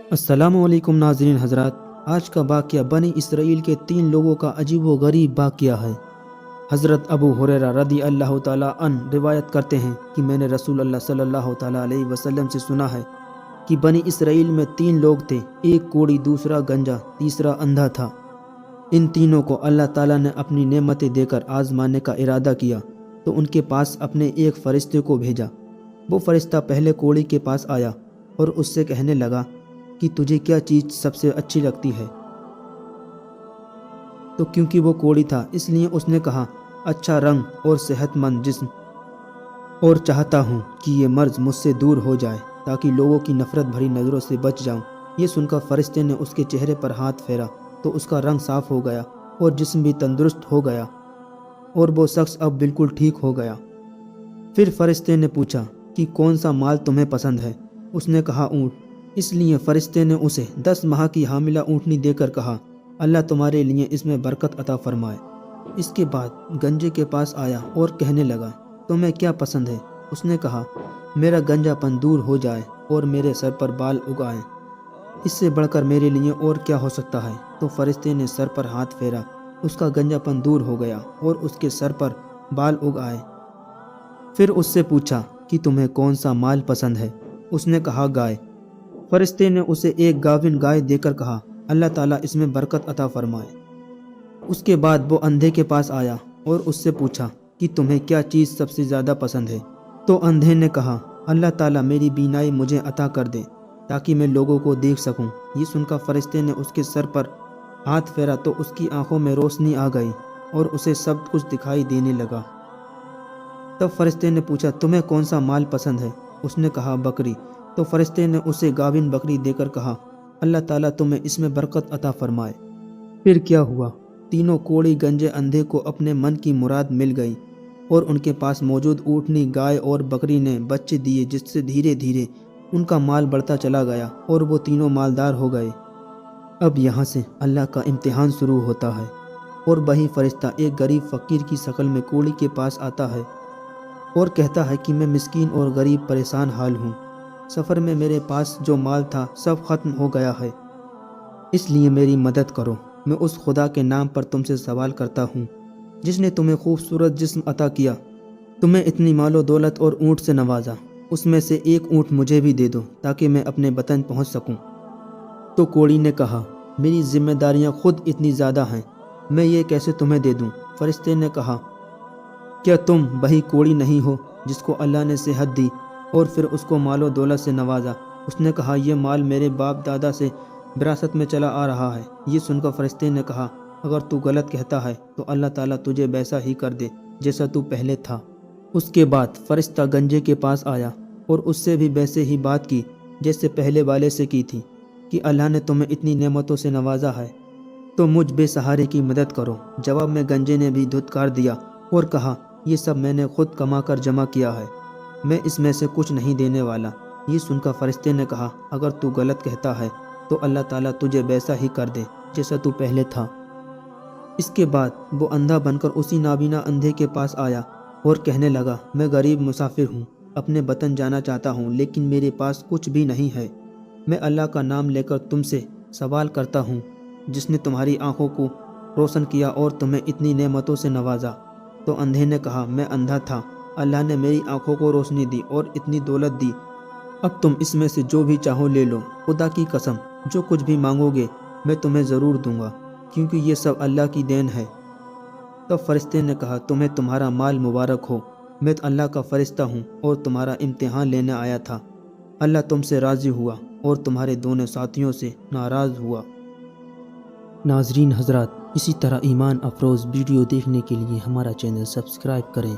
अस्सलामु अलैकुम नाज़रीन हज़रात। आज का वाक़या बनी इसराइल के 3 लोगों का अजीब व गरीब वाक़या है। हज़रत अबू हुरैरा रदी अल्लाह ताला अन्हु रिवायत करते हैं कि मैंने रसूल अल्लाह सल्लल्लाहु ताला अलैहि वसल्लम से सुना है कि बनी इसराइल में 3 लोग थे, एक कोढ़ी, दूसरा गंजा, तीसरा अंधा था। इन तीनों को अल्लाह ताला ने अपनी नेमतें देकर आज़माने का इरादा किया तो उनके पास अपने एक फ़रिश्ते को भेजा। वो फ़रिश्ता पहले कोढ़ी के पास आया और उससे कहने लगा कि तुझे क्या चीज़ सबसे अच्छी लगती है। तो क्योंकि वो कोढ़ी था इसलिए उसने कहा, अच्छा रंग और सेहतमंद जिस्म, और चाहता हूँ कि ये मर्ज़ मुझसे दूर हो जाए ताकि लोगों की नफ़रत भरी नज़रों से बच जाऊँ। ये सुनकर फ़रिश्ते ने उसके चेहरे पर हाथ फेरा तो उसका रंग साफ़ हो गया और जिस्म भी तंदुरुस्त हो गया और वो शख्स अब बिल्कुल ठीक हो गया। फिर फ़रिश्ते ने पूछा कि कौन सा माल तुम्हें पसंद है। उसने कहा, ऊँट। इसलिए फ़रिश्ते ने उसे 10 माह की हामिला ऊँटनी देकर कहा, अल्लाह तुम्हारे लिए इसमें बरकत अता फरमाए। इसके बाद गंजे के पास आया और कहने लगा, तुम्हें क्या पसंद है। उसने कहा, मेरा गंजापन दूर हो जाए और मेरे सर पर बाल उग आए, इससे बढ़कर मेरे लिए और क्या हो सकता है। तो फ़रिश्ते ने सर पर हाथ फेरा, उसका गंजापन दूर हो गया और उसके सर पर बाल उग आए। फिर उससे पूछा कि तुम्हें कौन सा माल पसंद है। उसने कहा, गाय। फ़रिश्ते ने उसे एक गाभिन गाय देकर कहा, अल्लाह ताला इसमें बरकत अता फरमाए। उसके बाद वो अंधे के पास आया और उससे पूछा कि तुम्हें क्या चीज़ सबसे ज़्यादा पसंद है। तो अंधे ने कहा, अल्लाह ताला मेरी बीनाई मुझे अता कर दे ताकि मैं लोगों को देख सकूं। ये सुनकर फ़रिश्ते ने उसके सर पर हाथ फेरा तो उसकी आंखों में रोशनी आ गई और उसे सब कुछ दिखाई देने लगा। तब फ़रिश्ते ने पूछा, तुम्हें कौन सा माल पसंद है। उसने कहा, बकरी। तो फ़रिश्ते ने उसे गाभिन बकरी देकर कहा, अल्लाह ताला तुम्हें इसमें बरकत अता फरमाए। फिर क्या हुआ, तीनों कोढ़ी, गंजे, अंधे को अपने मन की मुराद मिल गई और उनके पास मौजूद ऊँटनी, गाय और बकरी ने बच्चे दिए, जिससे धीरे धीरे उनका माल बढ़ता चला गया और वो तीनों मालदार हो गए। अब यहाँ से अल्लाह का इम्तिहान शुरू होता है और वही फ़रिश्ता एक गरीब फ़कीर की शक्ल में कोढ़ी के पास आता है और कहता है कि मैं मिस्कीन और गरीब परेशान हाल हूँ। सफ़र में मेरे पास जो माल था सब ख़त्म हो गया है, इसलिए मेरी मदद करो। मैं उस खुदा के नाम पर तुमसे सवाल करता हूँ जिसने तुम्हें खूबसूरत जिस्म अता किया, तुम्हें इतनी मालो दौलत और ऊँट से नवाजा। उसमें से एक ऊँट मुझे भी दे दो ताकि मैं अपने वतन पहुँच सकूँ। तो कोढ़ी ने कहा, मेरी जिम्मेदारियाँ खुद इतनी ज़्यादा हैं, मैं ये कैसे तुम्हें दे दूँ। फ़रिश्ते ने कहा, क्या तुम वही कोढ़ी नहीं हो जिसको अल्लाह ने सेहत दी और फिर उसको मालो दौलत से नवाजा। उसने कहा, यह माल मेरे बाप दादा से विरासत में चला आ रहा है। ये सुनकर फ़रिश्ते ने कहा, अगर तू गलत कहता है तो अल्लाह ताला तुझे वैसा ही कर दे जैसा तू पहले था। उसके बाद फ़रिश्ता गंजे के पास आया और उससे भी वैसे ही बात की जैसे पहले वाले से की थी कि अल्लाह ने तुम्हें इतनी नेमतों से नवाजा है तो मुझ बेसहारे की मदद करो। जवाब में गंजे ने भी धुतकार दिया और कहा, ये सब मैंने खुद कमा कर जमा किया है, मैं इसमें से कुछ नहीं देने वाला। ये सुनकर फ़रिश्ते ने कहा, अगर तू गलत कहता है तो अल्लाह ताला तुझे वैसा ही कर दे जैसा तू पहले था। इसके बाद वो अंधा बनकर उसी नाबीना अंधे के पास आया और कहने लगा, मैं गरीब मुसाफिर हूँ, अपने वतन जाना चाहता हूँ लेकिन मेरे पास कुछ भी नहीं है। मैं अल्लाह का नाम लेकर तुमसे सवाल करता हूँ जिसने तुम्हारी आँखों को रोशन किया और तुम्हें इतनी नेमतों से नवाजा। तो अंधे ने कहा, मैं अंधा था, अल्लाह ने मेरी आंखों को रोशनी दी और इतनी दौलत दी, अब तुम इसमें से जो भी चाहो ले लो। खुदा की कसम, जो कुछ भी मांगोगे मैं तुम्हें ज़रूर दूंगा क्योंकि ये सब अल्लाह की देन है। तब फ़रिश्ते ने कहा, तुम्हें तुम्हारा माल मुबारक हो, मैं तो अल्लाह का फ़रिश्ता हूँ और तुम्हारा इम्तिहान लेने आया था। अल्लाह तुमसे राज़ी हुआ और तुम्हारे दोनों साथियों से नाराज़ हुआ। नाज़रीन हज़रात, इसी तरह ईमान अफरोज़ वीडियो देखने के लिए हमारा चैनल सब्सक्राइब करें।